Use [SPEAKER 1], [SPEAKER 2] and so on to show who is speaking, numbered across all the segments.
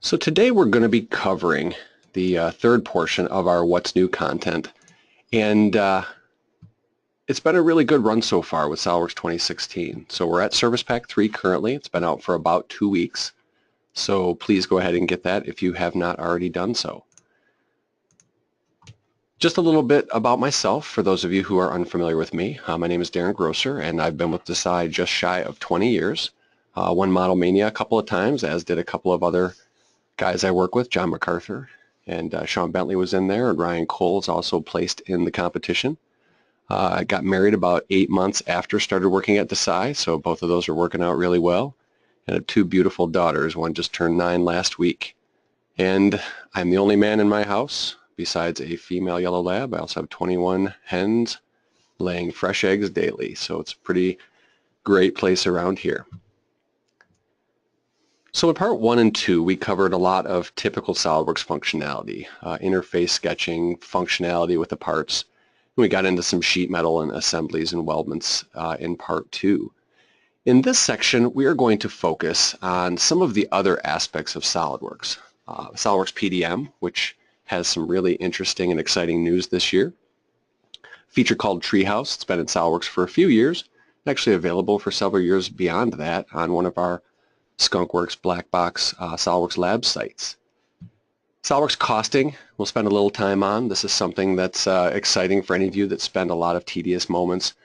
[SPEAKER 1] So today we're going to be covering the third portion of our What's New content, and it's been a really good run so far with Saladworks 2016. So we're at Service Pack 3 currently. It's been out for about 2 weeks, so please go ahead and get that if you have not already done so. Just a little bit about myself for those of you who are unfamiliar with me. My name is Darin Grosser, and I've been with DASI just shy of 20 years. Won Model Mania a couple of times, as did a couple of other guys I work with, John MacArthur, and Sean Bentley was in there, and Ryan Cole is also placed in the competition. I got married about 8 months after started working at DASI, so both of those are working out really well. And I have 2 beautiful daughters. One just turned 9 last week. And I'm the only man in my house, besides a female yellow lab. I also have 21 hens laying fresh eggs daily, so it's a pretty great place around here. So in part 1 and 2, we covered a lot of typical SOLIDWORKS functionality, interface sketching, functionality with the parts. And we got into some sheet metal and assemblies and weldments in part 2. In this section, we are going to focus on some of the other aspects of SOLIDWORKS. SOLIDWORKS Pdm, which has some really interesting and exciting news this year. A feature called Treehouse. It's been in SOLIDWORKS for a few years, actually available for several years beyond that on one of our Skunkworks Black Box SOLIDWORKS Lab sites. SOLIDWORKS costing we'll spend a little time on. This is something that's exciting for any of you that spend a lot of tedious moments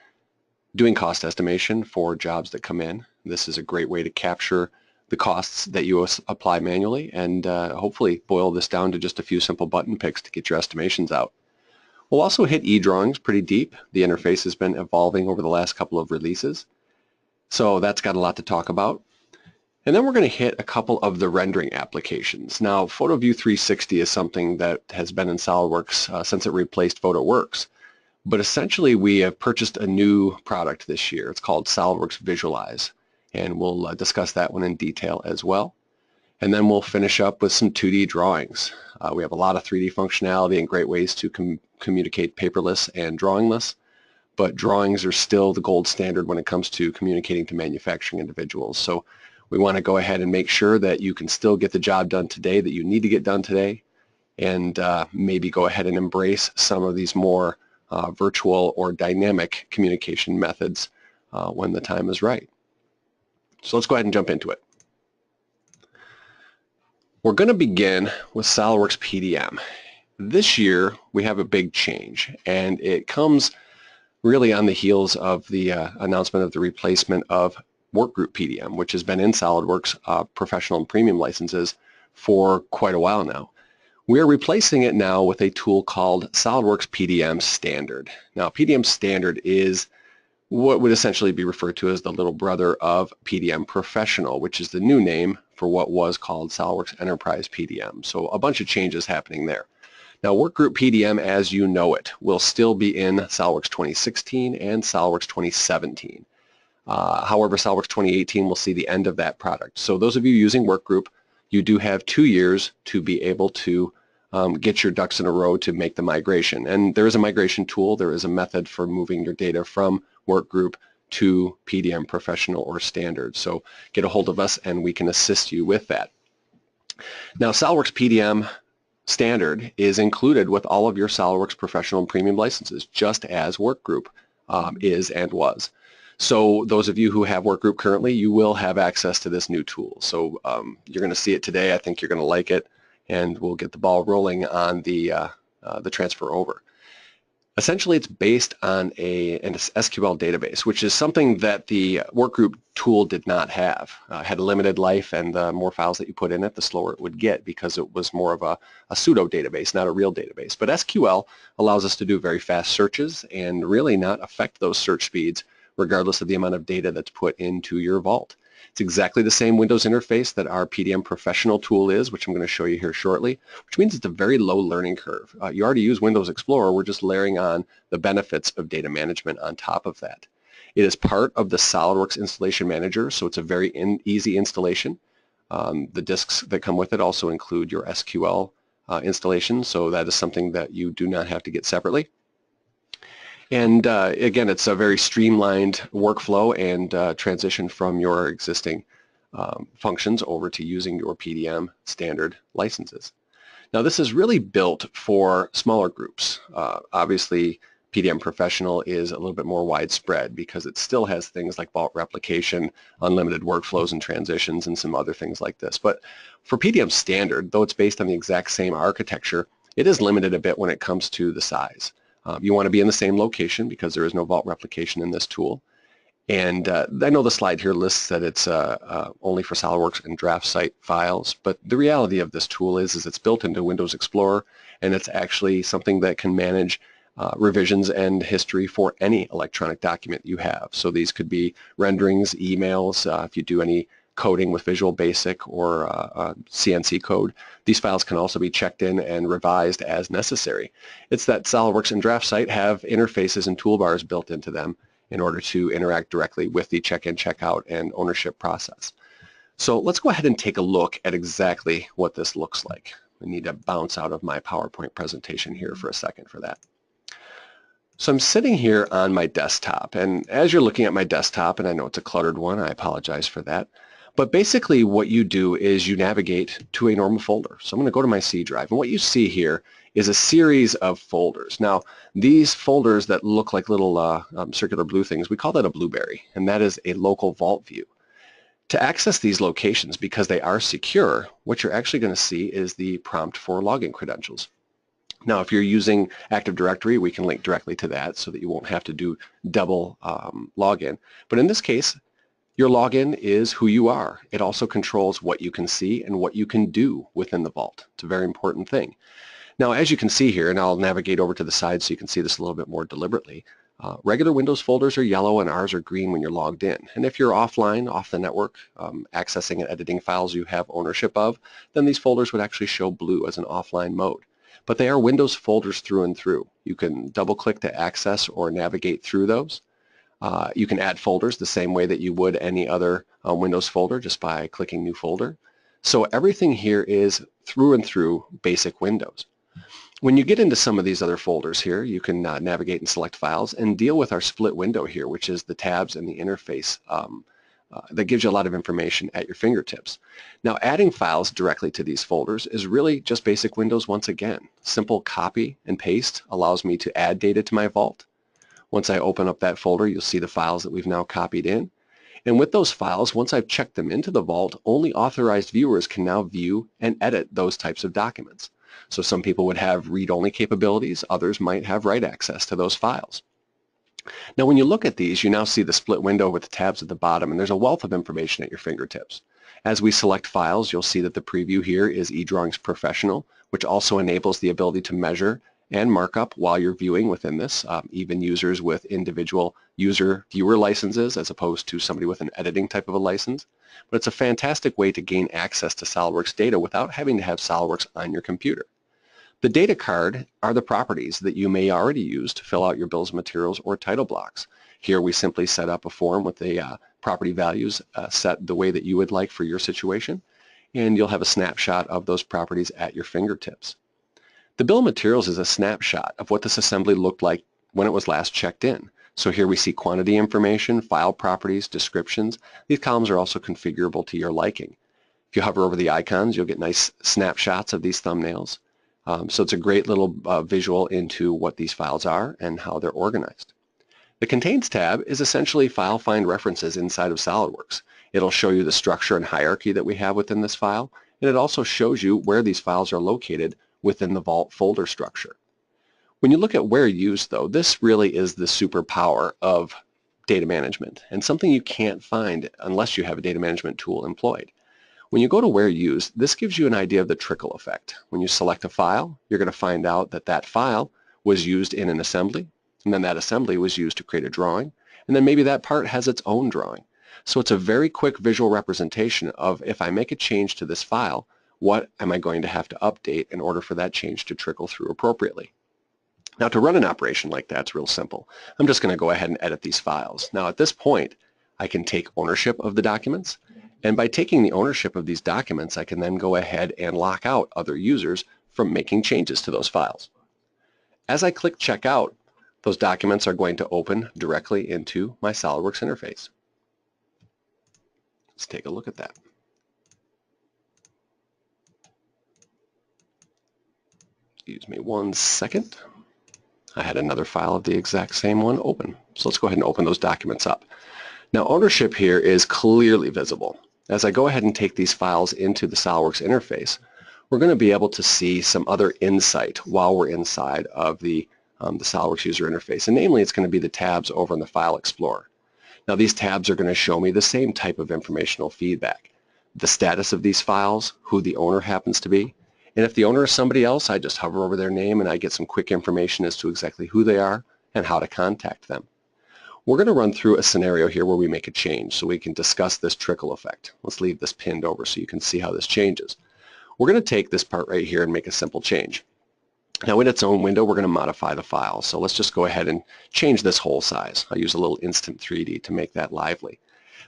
[SPEAKER 1] doing cost estimation for jobs that come in. This is a great way to capture the costs that you apply manually and hopefully boil this down to just a few simple button picks to get your estimations out. We'll also hit eDrawings pretty deep. The interface has been evolving over the last couple of releases, so that's got a lot to talk about. And then we're going to hit a couple of the rendering applications. Now, Photoview 360 is something that has been in SOLIDWORKS since it replaced PhotoWorks. But essentially, we have purchased a new product this year. It's called Saladworks Visualize, and we'll discuss that one in detail as well. And then we'll finish up with some 2D drawings. We have a lot of 3D functionality and great ways to communicate paperless and drawingless. But drawings are still the gold standard when it comes to communicating to manufacturing individuals. So we want to go ahead and make sure that you can still get the job done today that you need to get done today, and maybe go ahead and embrace some of these more virtual or dynamic communication methods when the time is right. So let's go ahead and jump into it. We're going to begin with Saladworks Pdm. This year we have a big change, and it comes really on the heels of the announcement of the replacement of Workgroup Pdm, which has been in SOLIDWORKS professional and premium licenses for quite a while now. We are replacing it now with a tool called Solidworks Pdm Standard. Now, Pdm Standard is what would essentially be referred to as the little brother of Pdm Professional, which is the new name for what was called SOLIDWORKS Enterprise Pdm. So a bunch of changes happening there. Now, Workgroup Pdm, as you know it, will still be in SOLIDWORKS 2016 and SOLIDWORKS 2017. However, SOLIDWORKS 2018 will see the end of that product. So those of you using Workgroup, you do have 2 years to be able to get your ducks in a row to make the migration. And there is a migration tool. There is a method for moving your data from Workgroup to Pdm Professional or Standard. So get a hold of us and we can assist you with that. Now, SOLIDWORKS Pdm Standard is included with all of your SOLIDWORKS Professional and Premium licenses, just as Workgroup is and was. So those of you who have Workgroup currently, you will have access to this new tool. So you're going to see it today. I think you're going to like it, and we'll get the ball rolling on the transfer over. Essentially, it's based on an SQL database, which is something that the Workgroup tool did not have. It had a limited life, and the more files that you put in it, the slower it would get because it was more of a pseudo database, not a real database. But SQL allows us to do very fast searches and really not affect those search speeds regardless of the amount of data that's put into your vault. It's exactly the same Windows interface that our Pdm Professional tool is, which I'm going to show you here shortly, which means it's a very low learning curve. You already use Windows Explorer. We're just layering on the benefits of data management on top of that. It is part of the SOLIDWORKS Installation Manager, so it's a very easy installation. The disks that come with it also include your SQL installation, so that is something that you do not have to get separately. And again, it's a very streamlined workflow and transition from your existing functions over to using your PDM standard licenses. Now this is really built for smaller groups. Obviously PDM Professional is a little bit more widespread because it still has things like vault replication, unlimited workflows and transitions, and some other things like this. But for PDM Standard, though it's based on the exact same architecture, it is limited a bit when it comes to the size. You want to be in the same location because there is no vault replication in this tool. And I know the slide here lists that it's only for Solidworks and draft site files, but the reality of this tool is it's built into Windows Explorer, and it's actually something that can manage revisions and history for any electronic document you have. So these could be renderings, emails, if you do any coding with Visual Basic or CNC code. These files can also be checked in and revised as necessary. It's that Solidworks and draft site have interfaces and toolbars built into them in order to interact directly with the check-in, check-out, and ownership process. So let's go ahead and take a look at exactly what this looks like. I need to bounce out of my PowerPoint presentation here for a second for that. So I'm sitting here on my desktop, and as you're looking at my desktop, and I know it's a cluttered one, I apologize for that, but basically what you do is you navigate to a normal folder. So I'm going to go to my C drive, and what you see here is a series of folders. Now these folders that look like little circular blue things, we call that a blueberry, and that is a local vault view. To access these locations, because they are secure, what you're actually going to see is the prompt for login credentials. Now if you're using Active Directory, we can link directly to that so that you won't have to do double login. But in this case, your login is who you are. It also controls what you can see and what you can do within the vault. It's a very important thing. Now as you can see here, and I'll navigate over to the side so you can see this a little bit more deliberately, regular Windows folders are yellow and ours are green when you're logged in. And if you're offline, off the network, accessing and editing files you have ownership of, then these folders would actually show blue as an offline mode. But they are Windows folders through and through. You can double click to access or navigate through those. You can add folders the same way that you would any other Windows folder just by clicking New Folder. So everything here is through and through basic Windows. When you get into some of these other folders here, you can navigate and select files and deal with our split window here, which is the tabs and the interface that gives you a lot of information at your fingertips. Now adding files directly to these folders is really just basic Windows once again. Simple copy and paste allows me to add data to my vault. Once I open up that folder, you'll see the files that we've now copied in. And with those files, once I've checked them into the vault, only authorized viewers can now view and edit those types of documents. So some people would have read-only capabilities, others might have write access to those files. Now when you look at these, you now see the split window with the tabs at the bottom, and there's a wealth of information at your fingertips. As we select files, you'll see that the preview here is eDrawings Professional, which also enables the ability to measure and markup while you're viewing within this, even users with individual user viewer licenses as opposed to somebody with an editing type of a license. But it's a fantastic way to gain access to SOLIDWORKS data without having to have SOLIDWORKS on your computer. The data card are the properties that you may already use to fill out your bills of materials or title blocks. Here we simply set up a form with the property values set the way that you would like for your situation, and you'll have a snapshot of those properties at your fingertips. The bill of materials is a snapshot of what this assembly looked like when it was last checked in. So here we see quantity information, file properties, descriptions. These columns are also configurable to your liking. If you hover over the icons, you'll get nice snapshots of these thumbnails. So it's a great little visual into what these files are and how they're organized. The Contains tab is essentially file find references inside of SOLIDWORKS. It'll show you the structure and hierarchy that we have within this file, and it also shows you where these files are located within the vault folder structure. When you look at where used though, this really is the superpower of data management and something you can't find unless you have a data management tool employed. When you go to where used, this gives you an idea of the trickle effect. When you select a file, you're going to find out that that file was used in an assembly, and then that assembly was used to create a drawing, and then maybe that part has its own drawing. So it's a very quick visual representation of if I make a change to this file, what am I going to have to update in order for that change to trickle through appropriately. Now to run an operation like that, it's real simple. I'm just going to go ahead and edit these files. Now at this point, I can take ownership of the documents, and by taking the ownership of these documents, I can then go ahead and lock out other users from making changes to those files. As I click Checkout, those documents are going to open directly into my SOLIDWORKS interface. Let's take a look at that. Excuse me 1 second. I had another file of the exact same one open. So let's go ahead and open those documents up. Now ownership here is clearly visible. As I go ahead and take these files into the Saladworks interface, we're going to be able to see some other insight while we're inside of the Saladworks user interface. And namely, it's going to be the tabs over in the File Explorer. Now these tabs are going to show me the same type of informational feedback. The status of these files, who the owner happens to be, and if the owner is somebody else, I just hover over their name and I get some quick information as to exactly who they are and how to contact them. We're going to run through a scenario here where we make a change so we can discuss this trickle effect. Let's leave this pinned over so you can see how this changes. We're going to take this part right here and make a simple change. Now in its own window, we're going to modify the file. So let's just go ahead and change this whole size. I'll use a little Instant 3D to make that lively.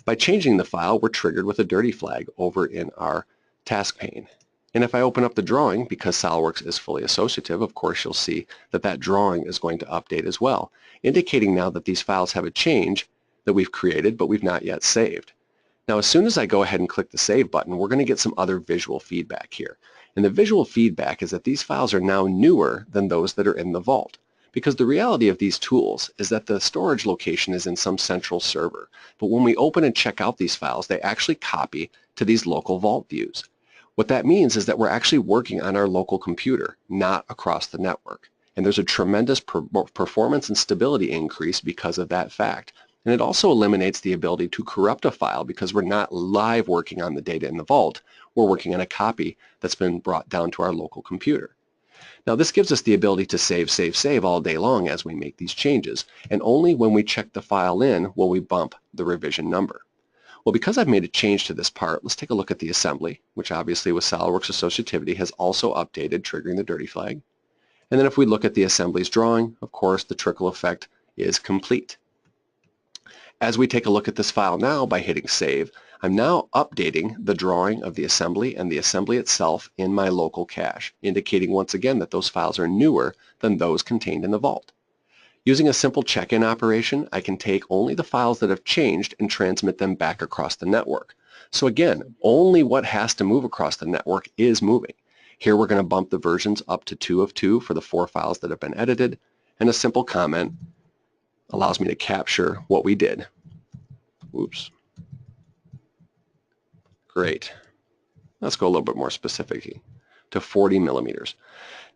[SPEAKER 1] By changing the file, we're triggered with a dirty flag over in our task pane. And if I open up the drawing, because Saladworks is fully associative, of course you'll see that that drawing is going to update as well, indicating now that these files have a change that we've created but we've not yet saved. Now as soon as I go ahead and click the Save button, we're going to get some other visual feedback here. And the visual feedback is that these files are now newer than those that are in the vault. Because the reality of these tools is that the storage location is in some central server. But when we open and check out these files, they actually copy to these local vault views. What that means is that we're actually working on our local computer, not across the network. And there's a tremendous performance and stability increase because of that fact. And it also eliminates the ability to corrupt a file because we're not live working on the data in the vault. We're working on a copy that's been brought down to our local computer. Now this gives us the ability to save all day long as we make these changes. And only when we check the file in will we bump the revision number. Well, because I've made a change to this part, let's take a look at the assembly, which obviously with Saladworks associativity has also updated, triggering the dirty flag. And then if we look at the assemblies drawing, of course, the trickle effect is complete. As we take a look at this file now by hitting save, I'm now updating the drawing of the assembly and the assembly itself in my local cache, indicating once again that those files are newer than those contained in the vault. Using a simple check-in operation, I can take only the files that have changed and transmit them back across the network. So again, only what has to move across the network is moving. Here we're going to bump the versions up to 2 of 2 for the 4 files that have been edited, and a simple comment allows me to capture what we did. Oops. Great. Let's go a little bit more specifically to 40 millimeters.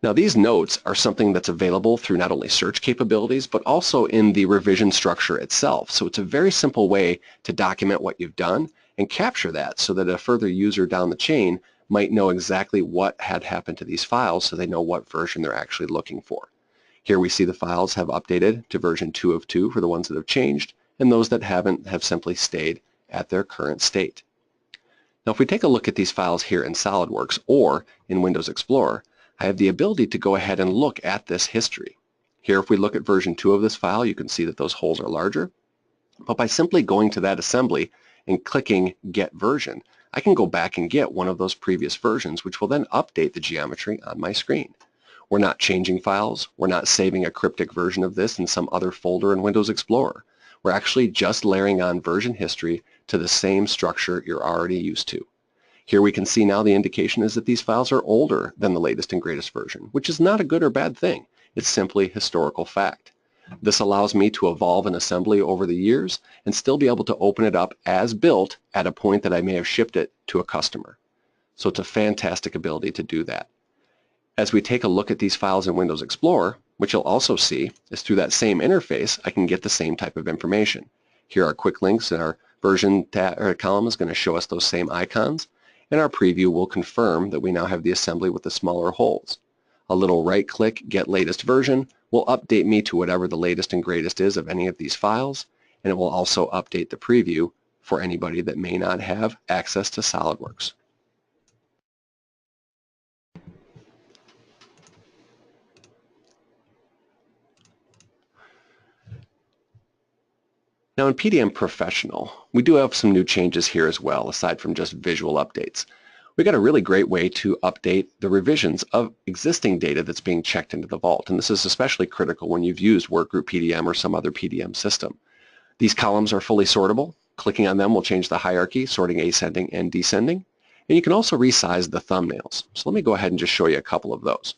[SPEAKER 1] Now these notes are something that's available through not only search capabilities but also in the revision structure itself. So it's a very simple way to document what you've done and capture that so that a further user down the chain might know exactly what had happened to these files so they know what version they're actually looking for. Here we see the files have updated to version 2 of 2 for the ones that have changed, and those that haven't have simply stayed at their current state. Now if we take a look at these files here in Saladworks or in Windows Explorer, I have the ability to go ahead and look at this history. Here if we look at version 2 of this file, you can see that those holes are larger. But by simply going to that assembly and clicking Get Version, I can go back and get one of those previous versions, which will then update the geometry on my screen. We're not changing files. We're not saving a cryptic version of this in some other folder in Windows Explorer. We're actually just layering on version history to the same structure you're already used to. Here we can see now the indication is that these files are older than the latest and greatest version, which is not a good or bad thing. It's simply historical fact. This allows me to evolve an assembly over the years and still be able to open it up as built at a point that I may have shipped it to a customer. So it's a fantastic ability to do that. As we take a look at these files in Windows Explorer, what you'll also see is through that same interface, I can get the same type of information. Here are quick links, and our version column is going to show us those same icons, and our preview will confirm that we now have the assembly with the smaller holes. A little right-click, Get Latest Version, will update me to whatever the latest and greatest is of any of these files, and it will also update the preview for anybody that may not have access to Saladworks. Now in PDM Professional, we do have some new changes here as well, aside from just visual updates. We got a really great way to update the revisions of existing data that's being checked into the vault, and this is especially critical when you've used Workgroup Pdm or some other PDM system. These columns are fully sortable. Clicking on them will change the hierarchy, sorting ascending and descending, and you can also resize the thumbnails. So let me go ahead and just show you a couple of those.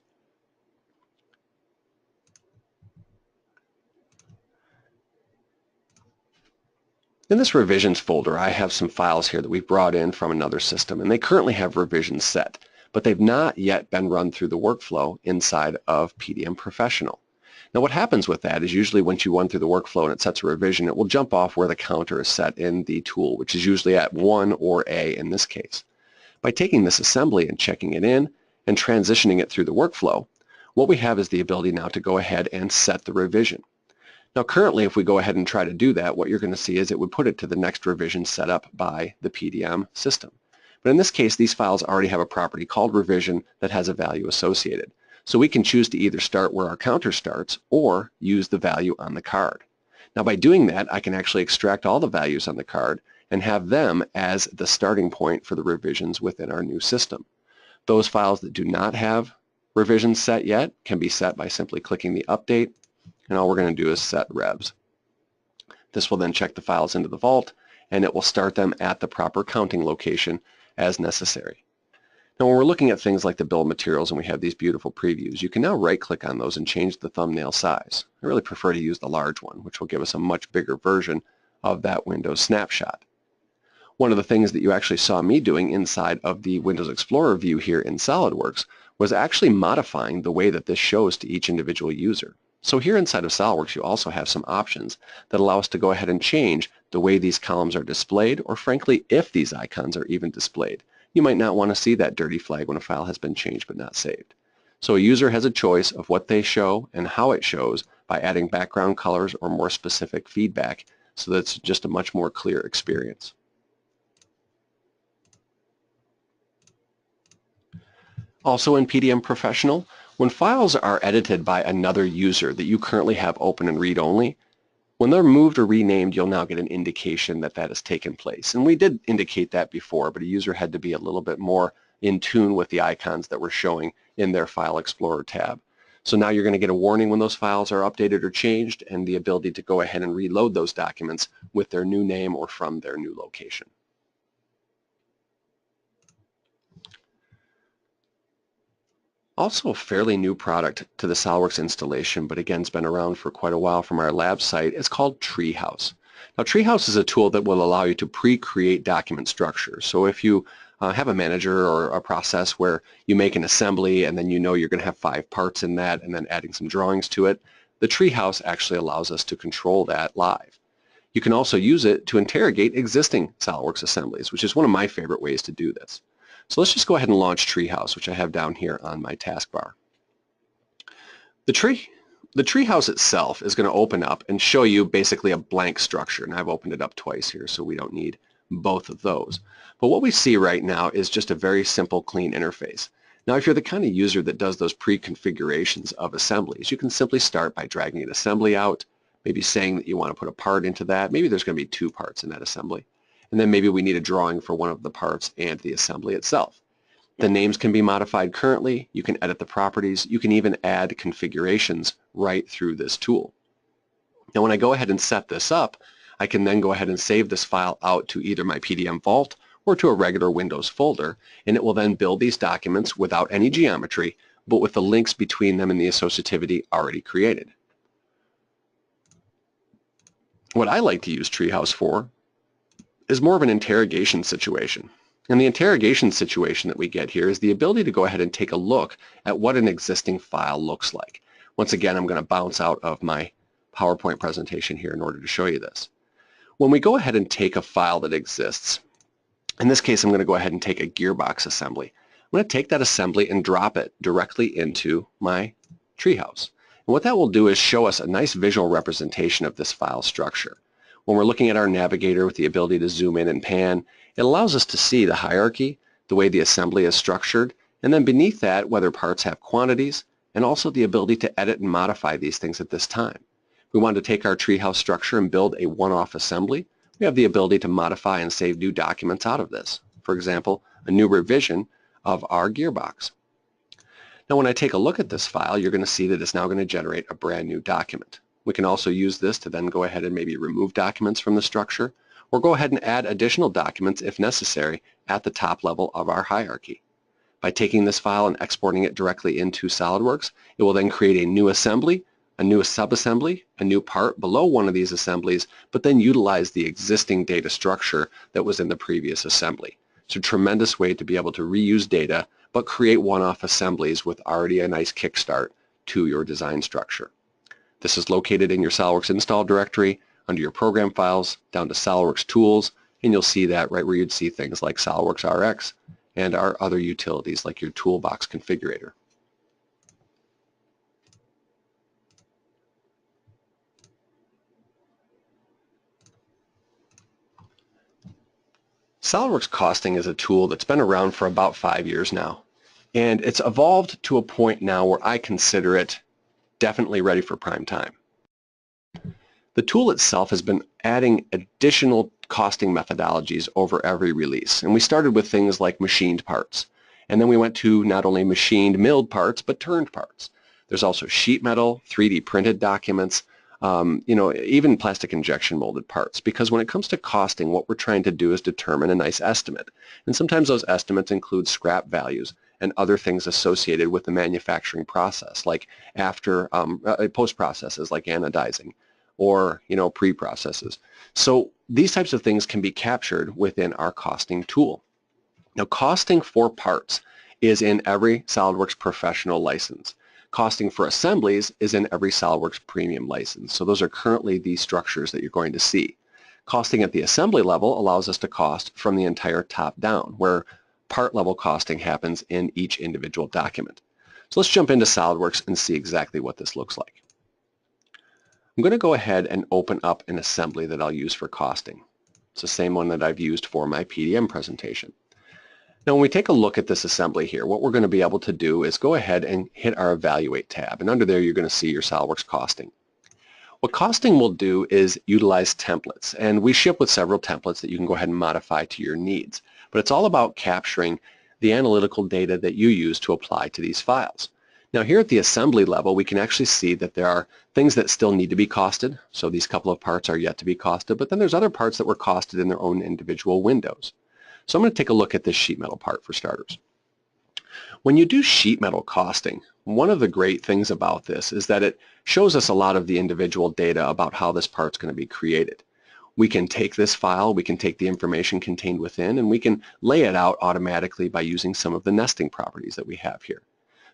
[SPEAKER 1] In this revisions folder, I have some files here that we've brought in from another system, and they currently have revisions set, but they've not yet been run through the workflow inside of Pdm Professional. Now what happens with that is usually once you run through the workflow and it sets a revision, it will jump off where the counter is set in the tool, which is usually at 1 or A in this case. By taking this assembly and checking it in and transitioning it through the workflow, what we have is the ability now to go ahead and set the revision. Now currently, if we go ahead and try to do that, what you're going to see is it would put it to the next revision set up by the Pdm system. But in this case, these files already have a property called revision that has a value associated. So we can choose to either start where our counter starts or use the value on the card. Now by doing that, I can actually extract all the values on the card and have them as the starting point for the revisions within our new system. Those files that do not have revisions set yet can be set by simply clicking the update, and all we're going to do is set revs. This will then check the files into the vault, and it will start them at the proper counting location as necessary. Now when we're looking at things like the bill of materials and we have these beautiful previews, you can now right-click on those and change the thumbnail size. I really prefer to use the large one, which will give us a much bigger version of that Windows snapshot. One of the things that you actually saw me doing inside of the Windows Explorer view here in SolidWorks was actually modifying the way that this shows to each individual user. So here inside of SolidWorks, you also have some options that allow us to go ahead and change the way these columns are displayed, or frankly, if these icons are even displayed. You might not want to see that dirty flag when a file has been changed but not saved. So a user has a choice of what they show and how it shows by adding background colors or more specific feedback, so that's just a much more clear experience. Also in Pdm Professional, when files are edited by another user that you currently have open and read-only, when they're moved or renamed, you'll now get an indication that that has taken place. And we did indicate that before, but a user had to be a little bit more in tune with the icons that we're showing in their File Explorer tab. So now you're going to get a warning when those files are updated or changed, and the ability to go ahead and reload those documents with their new name or from their new location. Also a fairly new product to the SolidWorks installation, but again, it's been around for quite a while from our lab site. It's called Treehouse. Now Treehouse is a tool that will allow you to pre-create document structures. So if you have a manager or a process where you make an assembly and then you know you're going to have 5 parts in that and then adding some drawings to it, the Treehouse actually allows us to control that live. You can also use it to interrogate existing SolidWorks assemblies, which is one of my favorite ways to do this. So let's just go ahead and launch Treehouse, which I have down here on my taskbar. The Treehouse itself is going to open up and show you basically a blank structure, and I've opened it up twice here, so we don't need both of those. But what we see right now is just a very simple, clean interface. Now, if you're the kind of user that does those pre-configurations of assemblies, you can simply start by dragging an assembly out, maybe saying that you want to put a part into that. Maybe there's going to be 2 parts in that assembly. And then maybe we need a drawing for one of the parts and the assembly itself. The names can be modified currently. You can edit the properties. You can even add configurations right through this tool. Now when I go ahead and set this up, I can then go ahead and save this file out to either my Pdm vault or to a regular Windows folder, and it will then build these documents without any geometry, but with the links between them and the associativity already created. What I like to use Treehouse for is more of an interrogation situation. And the interrogation situation that we get here is the ability to go ahead and take a look at what an existing file looks like. Once again, I'm going to bounce out of my PowerPoint presentation here in order to show you this. When we go ahead and take a file that exists, in this case I'm going to go ahead and take a gearbox assembly. I'm going to take that assembly and drop it directly into my Treehouse. And what that will do is show us a nice visual representation of this file structure. When we're looking at our navigator with the ability to zoom in and pan, it allows us to see the hierarchy, the way the assembly is structured, and then beneath that, whether parts have quantities, and also the ability to edit and modify these things at this time. If we want to take our Treehouse structure and build a one-off assembly, we have the ability to modify and save new documents out of this. For example, a new revision of our gearbox. Now when I take a look at this file, you're going to see that it's now going to generate a brand new document. We can also use this to then go ahead and maybe remove documents from the structure, or go ahead and add additional documents if necessary at the top level of our hierarchy. By taking this file and exporting it directly into SolidWorks, it will then create a new assembly a new subassembly, a new part below one of these assemblies, but then utilize the existing data structure that was in the previous assembly. It's a tremendous way to be able to reuse data, but create one-off assemblies with already a nice kickstart to your design structure. This is located in your SOLIDWORKS install directory under your program files, down to SOLIDWORKS tools, and you'll see that right where you'd see things like SOLIDWORKS RX and our other utilities like your toolbox configurator. SOLIDWORKS Costing is a tool that's been around for about 5 years now, and it's evolved to a point now where I consider it definitely ready for prime time. The tool itself has been adding additional costing methodologies over every release, and we started with things like machined parts, and then we went to not only machined milled parts but turned parts. There's also sheet metal, 3D printed documents, even plastic injection molded parts, because when it comes to costing, what we're trying to do is determine a nice estimate, and sometimes those estimates include scrap values and other things associated with the manufacturing process, like after post processes like anodizing or pre-processes. So these types of things can be captured within our costing tool. Now, costing for parts is in every SOLIDWORKS Professional license. Costing for assemblies is in every SOLIDWORKS Premium license. So those are currently the structures that you're going to see. Costing at the assembly level allows us to cost from the entire top down, where part level costing happens in each individual document. So let's jump into SOLIDWORKS and see exactly what this looks like. I'm going to go ahead and open up an assembly that I'll use for costing. It's the same one that I've used for my PDM presentation. Now when we take a look at this assembly here, what we're going to be able to do is go ahead and hit our Evaluate tab, and under there you're going to see your SOLIDWORKS Costing. What costing will do is utilize templates, and we ship with several templates that you can go ahead and modify to your needs, but it's all about capturing the analytical data that you use to apply to these files. Now here at the assembly level, we can actually see that there are things that still need to be costed, so these couple of parts are yet to be costed, but then there's other parts that were costed in their own individual windows. So I'm going to take a look at this sheet metal part for starters. When you do sheet metal costing, one of the great things about this is that it shows us a lot of the individual data about how this part's going to be created. We can take this file, we can take the information contained within, and we can lay it out automatically by using some of the nesting properties that we have here.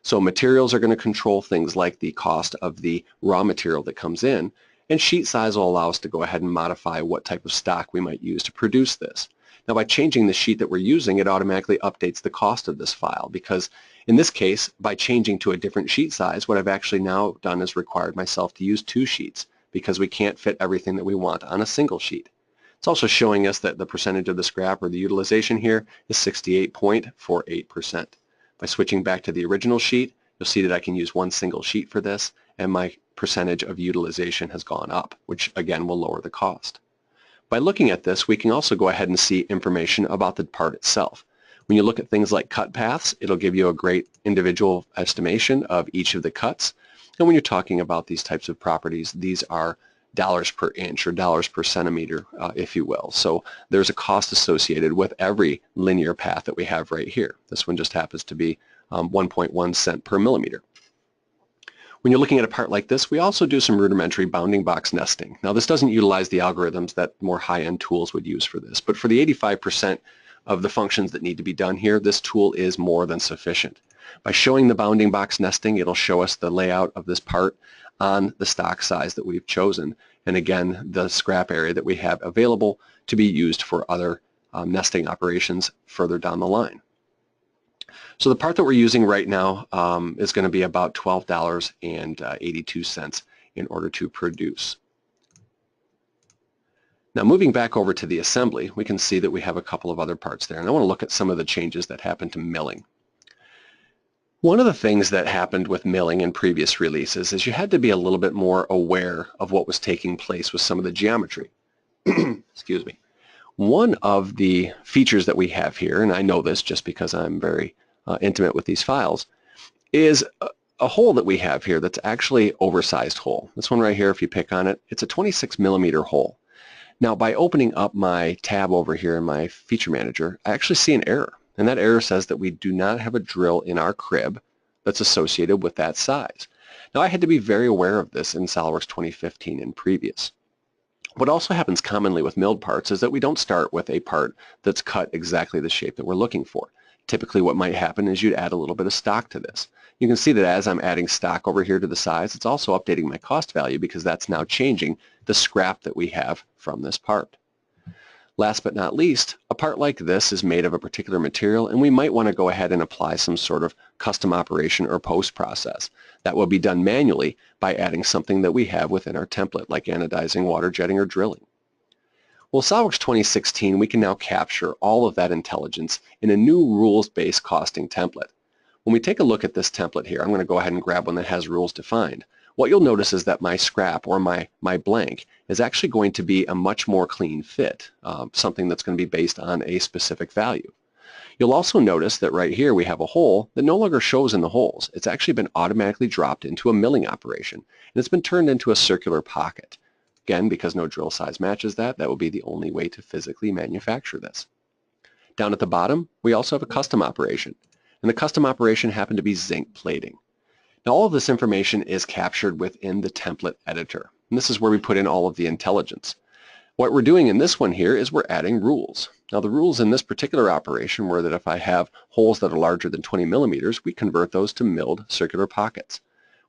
[SPEAKER 1] So materials are going to control things like the cost of the raw material that comes in, and sheet size will allow us to go ahead and modify what type of stock we might use to produce this. Now by changing the sheet that we're using, it automatically updates the cost of this file, because in this case, by changing to a different sheet size, what I've actually now done is required myself to use 2 sheets, because we can't fit everything that we want on a single sheet. It's also showing us that the percentage of the scrap or the utilization here is 68.48%. By switching back to the original sheet, you'll see that I can use one single sheet for this, and my percentage of utilization has gone up, which again will lower the cost. By looking at this, we can also go ahead and see information about the part itself. When you look at things like cut paths, it'll give you a great individual estimation of each of the cuts. And when you're talking about these types of properties, these are dollars per inch or dollars per centimeter, if you will. So there's a cost associated with every linear path that we have right here. This one just happens to be 1.1 cent per millimeter. When you're looking at a part like this, we also do some rudimentary bounding box nesting. Now this doesn't utilize the algorithms that more high-end tools would use for this, but for the 85% of the functions that need to be done here, this tool is more than sufficient. By showing the bounding box nesting, it'll show us the layout of this part on the stock size that we've chosen, and again the scrap area that we have available to be used for other nesting operations further down the line. So the part that we're using right now is going to be about $12.82 in order to produce. Now moving back over to the assembly, we can see that we have a couple of other parts there, and I want to look at some of the changes that happened to milling. One of the things that happened with milling in previous releases is you had to be a little bit more aware of what was taking place with some of the geometry. Excuse me. One of the features that we have here, and I know this just because I'm very intimate with these files, is a hole that we have here that's actually oversized hole. This one right here, if you pick on it, it's a 26 millimeter hole. Now by opening up my tab over here in my feature manager, I actually see an error, and that error says that we do not have a drill in our crib that's associated with that size. Now I had to be very aware of this in SOLIDWORKS 2015 and previous. What also happens commonly with milled parts is that we don't start with a part that's cut exactly the shape that we're looking for. Typically what might happen is you'd add a little bit of stock to this. You can see that as I'm adding stock over here to the sides, it's also updating my cost value because that's now changing the scrap that we have from this part. Last but not least, a part like this is made of a particular material and we might want to go ahead and apply some sort of custom operation or post process. That will be done manually by adding something that we have within our template like anodizing, water jetting, or drilling. Well, SOLIDWORKS 2016, we can now capture all of that intelligence in a new rules-based costing template. When we take a look at this template here, I'm going to go ahead and grab one that has rules defined. What you'll notice is that my scrap or my blank is actually going to be a much more clean fit, something that's going to be based on a specific value. You'll also notice that right here we have a hole that no longer shows in the holes. It's actually been automatically dropped into a milling operation, and it's been turned into a circular pocket. Again, because no drill size matches that will be the only way to physically manufacture this. Down at the bottom, we also have a custom operation, and the custom operation happened to be zinc plating. Now all of this information is captured within the template editor, and this is where we put in all of the intelligence. What we're doing in this one here is we're adding rules. Now the rules in this particular operation were that if I have holes that are larger than 20 millimeters, we convert those to milled circular pockets.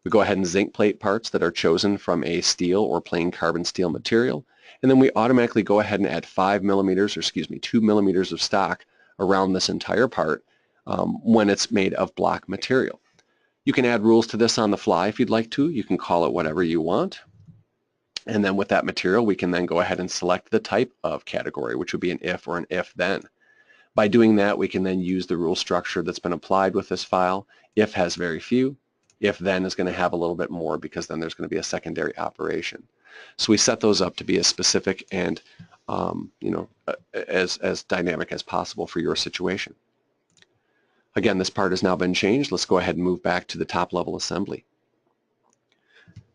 [SPEAKER 1] We go ahead and zinc plate parts that are chosen from a steel or plain carbon steel material, and then we automatically go ahead and add 2 millimeters of stock around this entire part when it's made of block material. You can add rules to this on the fly if you'd like to. You can call it whatever you want. And then with that material, we can then go ahead and select the type of category, which would be an if or an if-then. By doing that, we can then use the rule structure that's been applied with this file. If has very few. If-then is going to have a little bit more because then there's going to be a secondary operation. So we set those up to be as specific and as dynamic as possible for your situation. Again, this part has now been changed. Let's go ahead and move back to the top level assembly.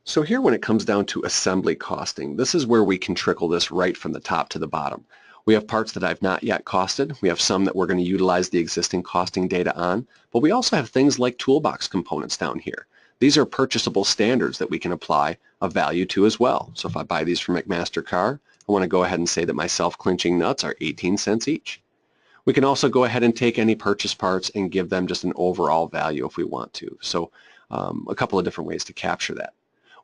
[SPEAKER 1] So here when it comes down to assembly costing, this is where we can trickle this right from the top to the bottom. We have parts that I've not yet costed. We have some that we're going to utilize the existing costing data on, but we also have things like toolbox components down here. These are purchasable standards that we can apply a value to as well. So if I buy these from McMaster-Carr, I want to go ahead and say that my self-clinching nuts are 18 cents each. We can also go ahead and take any purchase parts and give them just an overall value if we want to. So a couple of different ways to capture that.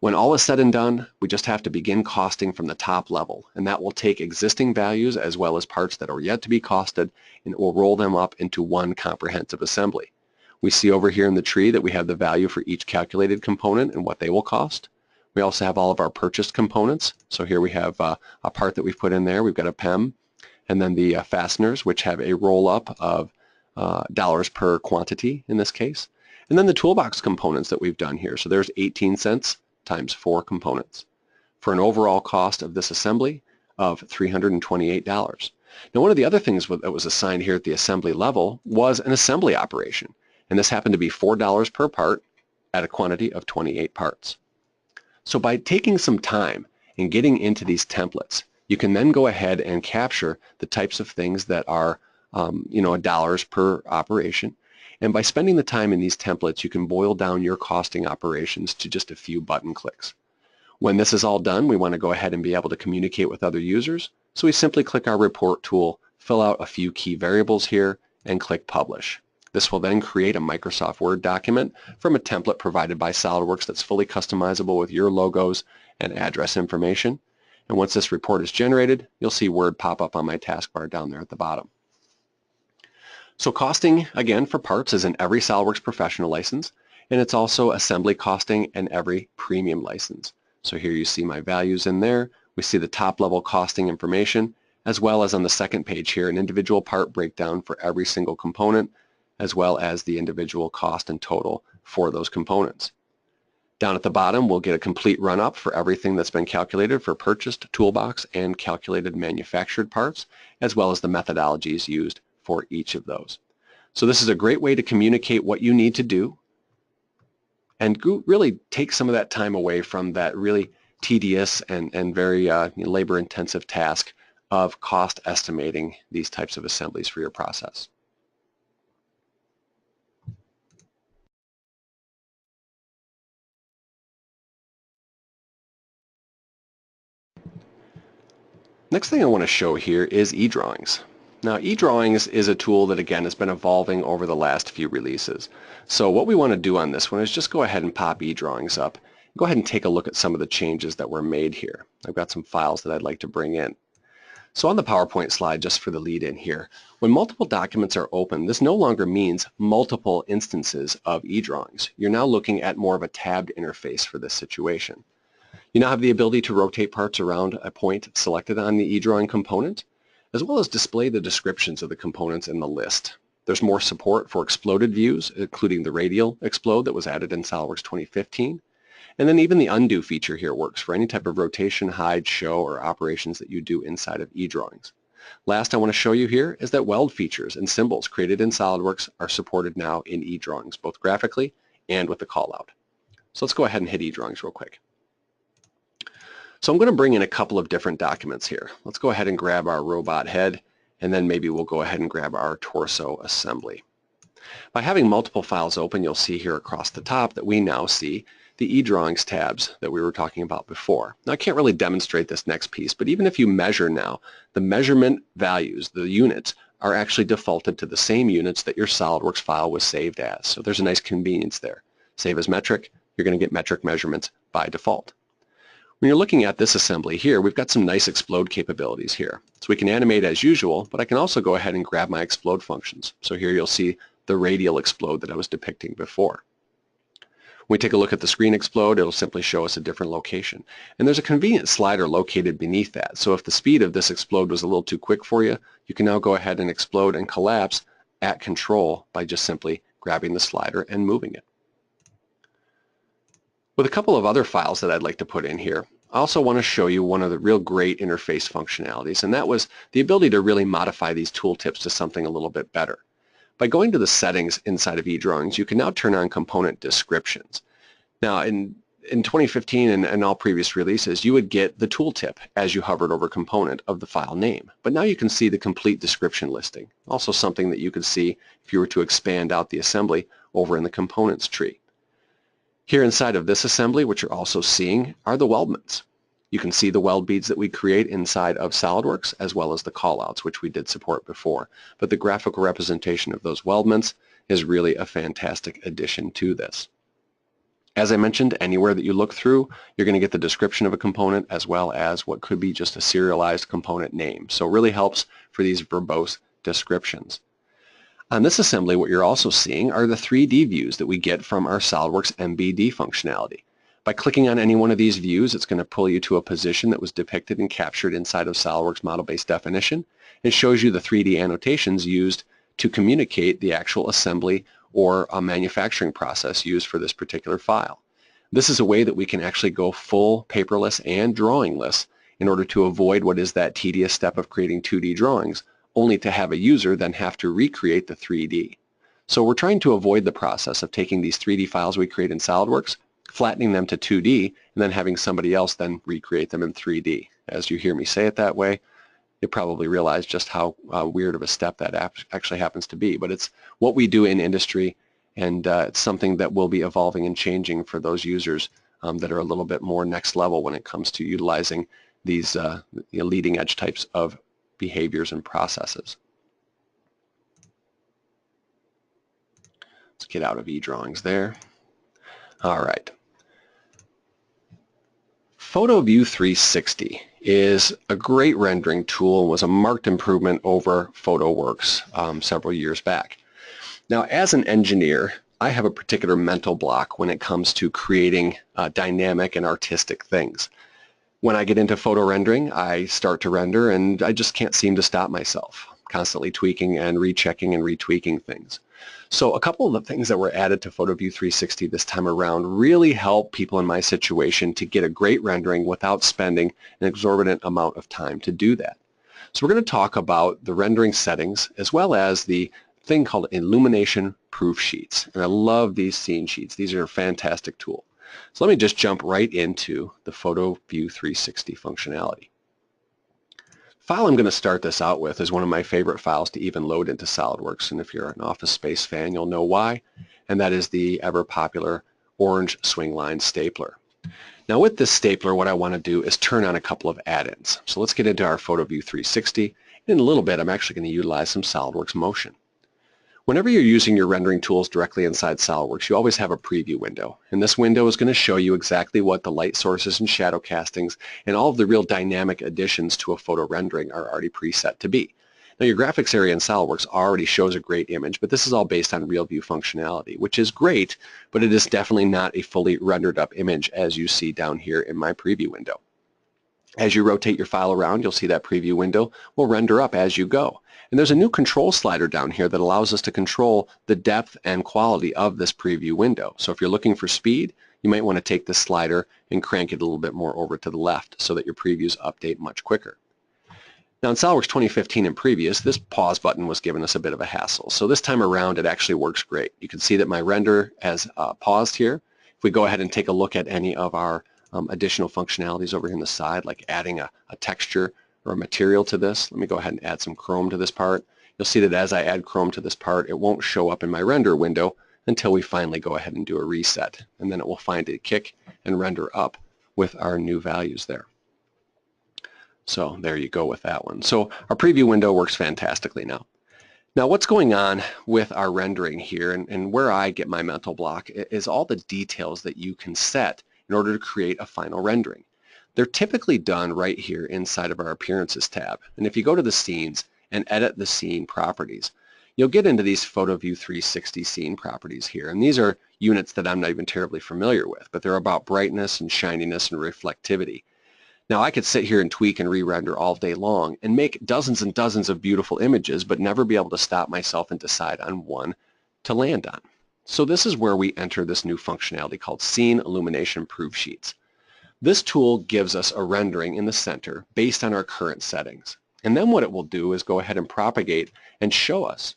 [SPEAKER 1] When all is said and done, we just have to begin costing from the top level, and that will take existing values as well as parts that are yet to be costed, and it will roll them up into one comprehensive assembly. We see over here in the tree that we have the value for each calculated component and what they will cost. We also have all of our purchased components. So here we have a part that we've put in there. We've got a PEM, and then the fasteners, which have a roll-up of dollars per quantity in this case. And then the toolbox components that we've done here. So there's 18 cents times 4 components for an overall cost of this assembly of $328. Now one of the other things that was assigned here at the assembly level was an assembly operation, and this happened to be $4 per part at a quantity of 28 parts. So by taking some time and getting into these templates, you can then go ahead and capture the types of things that are dollars per operation. And by spending the time in these templates, you can boil down your costing operations to just a few button clicks. When this is all done, we want to go ahead and be able to communicate with other users. So we simply click our report tool, fill out a few key variables here, and click Publish. This will then create a Microsoft Word document from a template provided by SOLIDWORKS that's fully customizable with your logos and address information. And once this report is generated, you'll see Word pop up on my taskbar down there at the bottom. So costing, again, for parts is in every SOLIDWORKS Professional license, and it's also assembly costing in every premium license. So here you see my values in there. We see the top level costing information, as well as on the second page here, an individual part breakdown for every single component, as well as the individual cost and total for those components. Down at the bottom, we'll get a complete run-up for everything that's been calculated for purchased toolbox and calculated manufactured parts, as well as the methodologies used for each of those. So this is a great way to communicate what you need to do and really take some of that time away from that really tedious and very labor-intensive task of cost estimating these types of assemblies for your process. Next thing I want to show here is eDrawings. Now eDrawings is a tool that again has been evolving over the last few releases. So what we want to do on this one is just go ahead and pop eDrawings up. Go ahead and take a look at some of the changes that were made here. I've got some files that I'd like to bring in. So on the PowerPoint slide, just for the lead in here, when multiple documents are open, this no longer means multiple instances of eDrawings. You're now looking at more of a tabbed interface for this situation. You now have the ability to rotate parts around a point selected on the eDrawing component, as well as display the descriptions of the components in the list. There's more support for exploded views, including the radial explode that was added in Solidworks 2015. And then even the undo feature here works for any type of rotation, hide, show, or operations that you do inside of eDrawings. Last I want to show you here is that weld features and symbols created in Solidworks are supported now in eDrawings, both graphically and with the callout. So let's go ahead and hit eDrawings real quick. So I'm going to bring in a couple of different documents here. Let's go ahead and grab our robot head, and then maybe we'll go ahead and grab our torso assembly. By having multiple files open, you'll see here across the top that we now see the eDrawings tabs that we were talking about before. Now I can't really demonstrate this next piece, but even if you measure now, the measurement values, the units, are actually defaulted to the same units that your Solidworks file was saved as. So there's a nice convenience there. Save as metric, you're going to get metric measurements by default. When you're looking at this assembly here, we've got some nice explode capabilities here. So we can animate as usual, but I can also go ahead and grab my explode functions. So here you'll see the radial explode that I was depicting before. When we take a look at the screen explode, it'll simply show us a different location. And there's a convenient slider located beneath that. So if the speed of this explode was a little too quick for you, you can now go ahead and explode and collapse at control by just simply grabbing the slider and moving it. With a couple of other files that I'd like to put in here, I also want to show you one of the real great interface functionalities, and that was the ability to really modify these tooltips to something a little bit better. By going to the settings inside of eDrawings, you can now turn on component descriptions. Now in 2015 and all previous releases, you would get the tooltip as you hovered over component of the file name. But now you can see the complete description listing, also something that you could see if you were to expand out the assembly over in the components tree. Here inside of this assembly, what you're also seeing are the weldments. You can see the weld beads that we create inside of Solidworks, as well as the callouts, which we did support before. But the graphical representation of those weldments is really a fantastic addition to this. As I mentioned, anywhere that you look through, you're going to get the description of a component as well as what could be just a serialized component name. So it really helps for these verbose descriptions. On this assembly, what you're also seeing are the 3D views that we get from our Solidworks MBD functionality. By clicking on any one of these views, it's going to pull you to a position that was depicted and captured inside of Solidworks model-based definition. It shows you the 3D annotations used to communicate the actual assembly or a manufacturing process used for this particular file. This is a way that we can actually go full paperless and drawingless in order to avoid what is that tedious step of creating 2D drawings, only to have a user then have to recreate the 3D. So we're trying to avoid the process of taking these 3D files we create in Solidworks, flattening them to 2D, and then having somebody else then recreate them in 3D. As you hear me say it that way, you probably realize just how weird of a step that actually happens to be. But it's what we do in industry, and it's something that will be evolving and changing for those users that are a little bit more next level when it comes to utilizing these leading edge types of behaviors and processes. Let's get out of eDrawings there. All right. Photoview 360 is a great rendering tool and was a marked improvement over PhotoWorks several years back. Now, as an engineer, I have a particular mental block when it comes to creating dynamic and artistic things. When I get into photo rendering, I start to render and I just can't seem to stop myself, constantly tweaking and rechecking and retweaking things. So a couple of the things that were added to Photoview 360 this time around really help people in my situation to get a great rendering without spending an exorbitant amount of time to do that. So we're going to talk about the rendering settings as well as the thing called Illumination proof sheets. And I love these scene sheets. These are a fantastic tool. So let me just jump right into the Photoview 360 functionality. The file I'm going to start this out with is one of my favorite files to even load into Solidworks, and if you're an Office Space fan, you'll know why, and that is the ever popular orange Swingline Stapler. Now with this stapler, what I want to do is turn on a couple of add-ins. So let's get into our Photoview 360. In a little bit, I'm actually going to utilize some Solidworks Motion. Whenever you're using your rendering tools directly inside Solidworks, you always have a preview window. And this window is going to show you exactly what the light sources and shadow castings and all of the real dynamic additions to a photo rendering are already preset to be. Now your graphics area in Solidworks already shows a great image, but this is all based on real view functionality, which is great, but it is definitely not a fully rendered up image as you see down here in my preview window. As you rotate your file around, you'll see that preview window will render up as you go. And there's a new control slider down here that allows us to control the depth and quality of this preview window. So if you're looking for speed, you might want to take this slider and crank it a little bit more over to the left so that your previews update much quicker. Now in SOLIDWORKS 2015 and previous, this pause button was giving us a bit of a hassle. So this time around, it actually works great. You can see that my render has paused here. If we go ahead and take a look at any of our additional functionalities over here on the side, like adding a texture or a material to this. Let me go ahead and add some chrome to this part. You'll see that as I add chrome to this part, it won't show up in my render window until we finally go ahead and do a reset. And then it will find a kick and render up with our new values there. So there you go with that one. So our preview window works fantastically now. Now what's going on with our rendering here and where I get my mental block is all the details that you can set in order to create a final rendering. They're typically done right here inside of our Appearances tab. And if you go to the Scenes and edit the scene properties, you'll get into these Photoview 360 scene properties here. And these are units that I'm not even terribly familiar with, but they're about brightness and shininess and reflectivity. Now I could sit here and tweak and re-render all day long and make dozens and dozens of beautiful images, but never be able to stop myself and decide on one to land on. So this is where we enter this new functionality called Scene Illumination Proof Sheets. This tool gives us a rendering in the center based on our current settings. And then what it will do is go ahead and propagate and show us,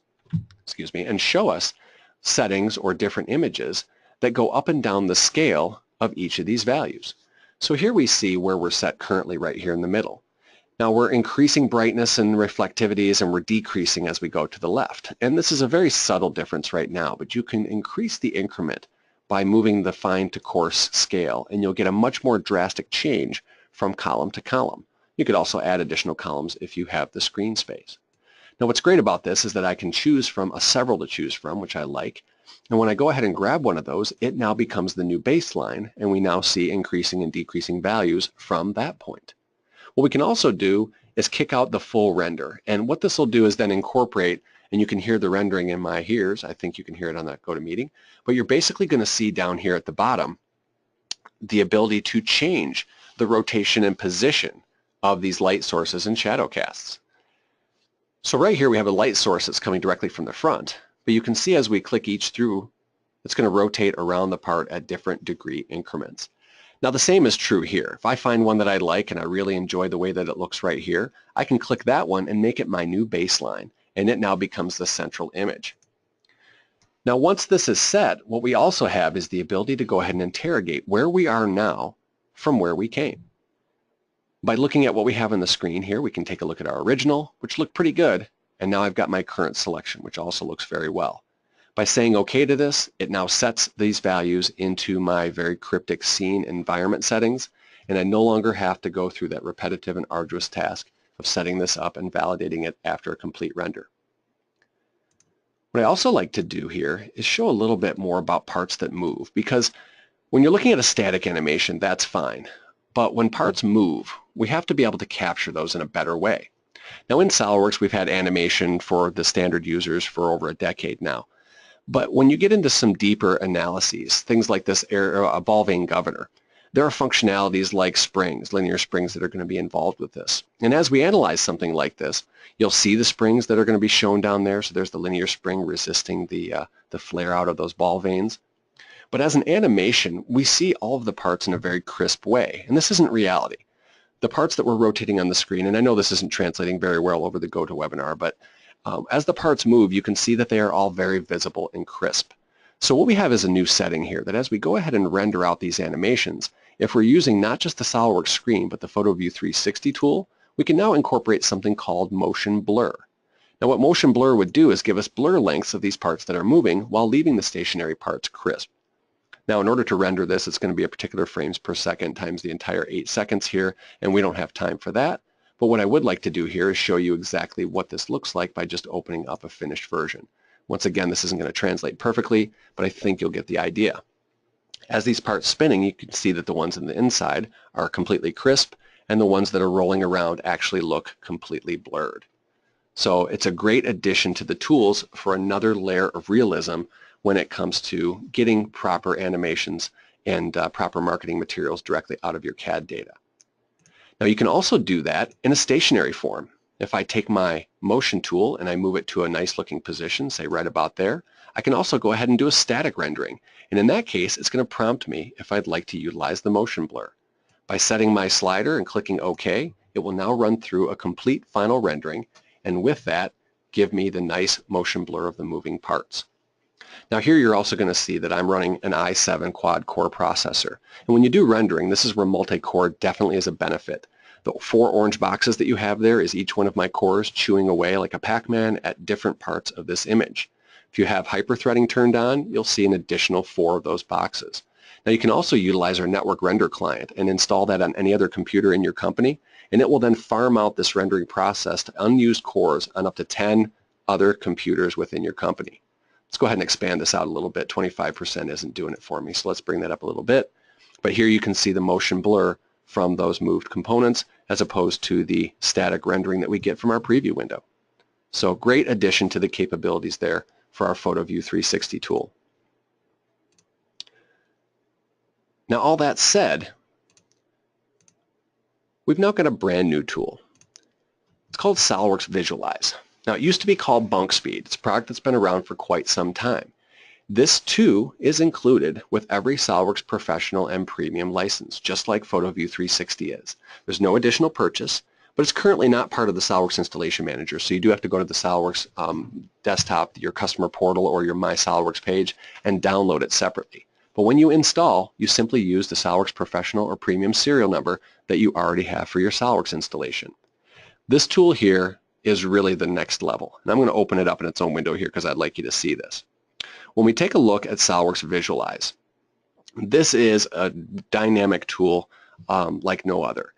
[SPEAKER 1] settings or different images that go up and down the scale of each of these values. So here we see where we're set currently right here in the middle. Now we're increasing brightness and reflectivities and we're decreasing as we go to the left. And this is a very subtle difference right now, but you can increase the increment by moving the fine to coarse scale, and you'll get a much more drastic change from column to column. You could also add additional columns if you have the screen space. Now what's great about this is that I can choose from several to choose from, which I like, and when I go ahead and grab one of those, it now becomes the new baseline, and we now see increasing and decreasing values from that point. What we can also do is kick out the full render, and what this will do is then incorporate, and you can hear the rendering in my ears. I think you can hear it on that GoToMeeting. But you're basically going to see down here at the bottom the ability to change the rotation and position of these light sources and shadow casts. So right here we have a light source that's coming directly from the front, but you can see as we click each through, it's going to rotate around the part at different degree increments. Now the same is true here. If I find one that I like and I really enjoy the way that it looks right here, I can click that one and make it my new baseline, and it now becomes the central image. Now once this is set, what we also have is the ability to go ahead and interrogate where we are now from where we came. By looking at what we have on the screen here, we can take a look at our original, which looked pretty good, and now I've got my current selection, which also looks very well. By saying OK to this, it now sets these values into my very cryptic scene environment settings, and I no longer have to go through that repetitive and arduous task of setting this up and validating it after a complete render. What I also like to do here is show a little bit more about parts that move, because when you're looking at a static animation, that's fine. But when parts move, we have to be able to capture those in a better way. Now in SOLIDWORKS, we've had animation for the standard users for over a decade now. But when you get into some deeper analyses, things like this evolving governor, there are functionalities like springs, linear springs that are going to be involved with this. And as we analyze something like this, you'll see the springs that are going to be shown down there. So there's the linear spring resisting the flare out of those ball veins. But as an animation, we see all of the parts in a very crisp way. And this isn't reality. The parts that we're rotating on the screen, and I know this isn't translating very well over the GoToWebinar, but as the parts move, you can see that they are all very visible and crisp. So what we have is a new setting here that as we go ahead and render out these animations, if we're using not just the SOLIDWORKS screen, but the Photoview 360 tool, we can now incorporate something called motion blur. Now what motion blur would do is give us blur lengths of these parts that are moving while leaving the stationary parts crisp. Now in order to render this, it's going to be a particular frames per second times the entire 8 seconds here, and we don't have time for that. But what I would like to do here is show you exactly what this looks like by just opening up a finished version. Once again, this isn't going to translate perfectly, but I think you'll get the idea. As these parts spinning, you can see that the ones in the inside are completely crisp, and the ones that are rolling around actually look completely blurred. So it's a great addition to the tools for another layer of realism when it comes to getting proper animations and proper marketing materials directly out of your CAD data. Now you can also do that in a stationary form. If I take my motion tool and I move it to a nice looking position, say right about there, I can also go ahead and do a static rendering. And in that case, it's going to prompt me if I'd like to utilize the motion blur. By setting my slider and clicking OK, it will now run through a complete final rendering, and with that, give me the nice motion blur of the moving parts. Now here you're also going to see that I'm running an i7 quad-core processor. And when you do rendering, this is where multi-core definitely is a benefit. The 4 orange boxes that you have there is each one of my cores chewing away like a Pac-Man at different parts of this image. If you have hyper-threading turned on, you'll see an additional 4 of those boxes. Now you can also utilize our network render client and install that on any other computer in your company, and it will then farm out this rendering process to unused cores on up to 10 other computers within your company. Let's go ahead and expand this out a little bit. 25% isn't doing it for me, so let's bring that up a little bit. But here you can see the motion blur from those moved components as opposed to the static rendering that we get from our preview window. So great addition to the capabilities there for our Photoview 360 tool. Now all that said, we've now got a brand new tool. It's called Saladworks Visualize. Now it used to be called Bunk Speed. It's a product that's been around for quite some time. This too is included with every Saladworks Professional and Premium license, just like Photoview 360 is. There's no additional purchase, but it's currently not part of the Saladworks Installation Manager, so you do have to go to the Saladworks desktop, your customer portal, or your My Saladworks page and download it separately. But when you install, you simply use the Saladworks Professional or Premium serial number that you already have for your Saladworks installation. This tool here is really the next level, and I'm going to open it up in its own window here because I'd like you to see this. When we take a look at Saladworks Visualize, this is a dynamic tool like no other.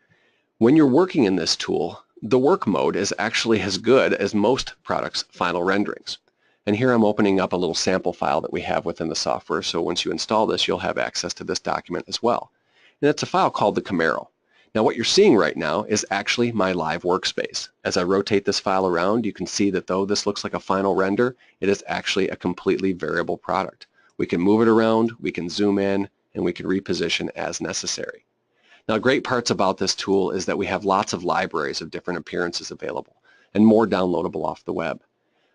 [SPEAKER 1] When you're working in this tool, the work mode is actually as good as most products' final renderings. And here I'm opening up a little sample file that we have within the software, so once you install this, you'll have access to this document as well. And it's a file called the Camaro. Now what you're seeing right now is actually my live workspace. As I rotate this file around, you can see that though this looks like a final render, it is actually a completely variable product. We can move it around, we can zoom in, and we can reposition as necessary. Now great parts about this tool is that we have lots of libraries of different appearances available and more downloadable off the web.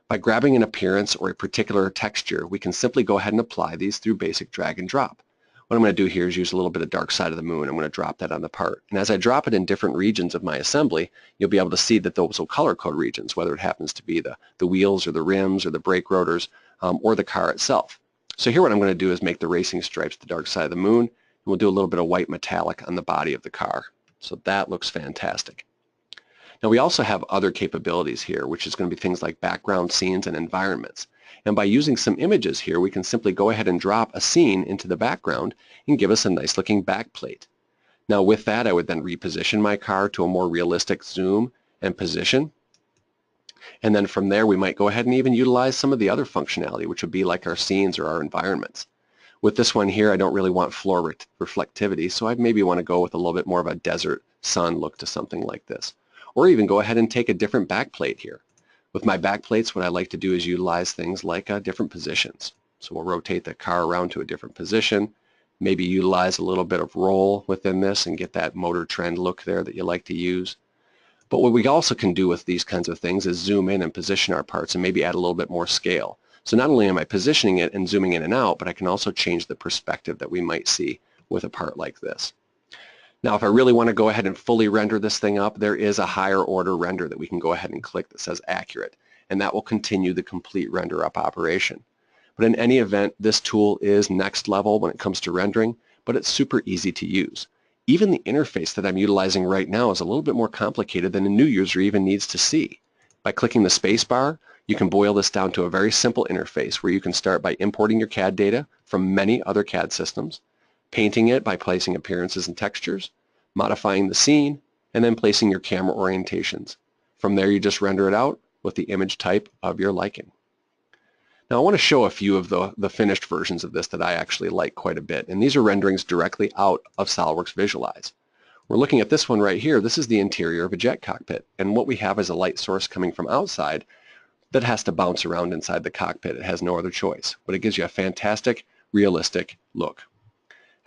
[SPEAKER 1] By grabbing an appearance or a particular texture, we can simply go ahead and apply these through basic drag and drop. What I'm going to do here is use a little bit of dark side of the moon. I'm going to drop that on the part. And as I drop it in different regions of my assembly, you'll be able to see that those will color code regions, whether it happens to be the wheels or the rims or the brake rotors or the car itself. So here what I'm going to do is make the racing stripes the dark side of the moon, and we'll do a little bit of white metallic on the body of the car. So that looks fantastic. Now we also have other capabilities here, which is going to be things like background scenes and environments. And by using some images here, we can simply go ahead and drop a scene into the background and give us a nice looking backplate. Now with that, I would then reposition my car to a more realistic zoom and position. And then from there, we might go ahead and even utilize some of the other functionality, which would be like our scenes or our environments. With this one here, I don't really want floor reflectivity, so I'd maybe want to go with a little bit more of a desert sun look to something like this. Or even go ahead and take a different backplate here. With my backplates, what I like to do is utilize things like different positions. So we'll rotate the car around to a different position, maybe utilize a little bit of roll within this and get that motor trend look there that you like to use. But what we also can do with these kinds of things is zoom in and position our parts and maybe add a little bit more scale. So not only am I positioning it and zooming in and out, but I can also change the perspective that we might see with a part like this. Now if I really want to go ahead and fully render this thing up, there is a higher order render that we can go ahead and click that says accurate, and that will continue the complete render up operation. But in any event, this tool is next level when it comes to rendering, but it's super easy to use. Even the interface that I'm utilizing right now is a little bit more complicated than a new user even needs to see. By clicking the space bar, You can boil this down to a very simple interface where you can start by importing your CAD data from many other CAD systems, painting it by placing appearances and textures, modifying the scene, and then placing your camera orientations. From there, you just render it out with the image type of your liking. Now, I want to show a few of the finished versions of this that I actually like quite a bit, and these are renderings directly out of Saladworks Visualize. We're looking at this one right here. This is the interior of a jet cockpit, and what we have is a light source coming from outside that has to bounce around inside the cockpit. It has no other choice, but it gives you a fantastic, realistic look.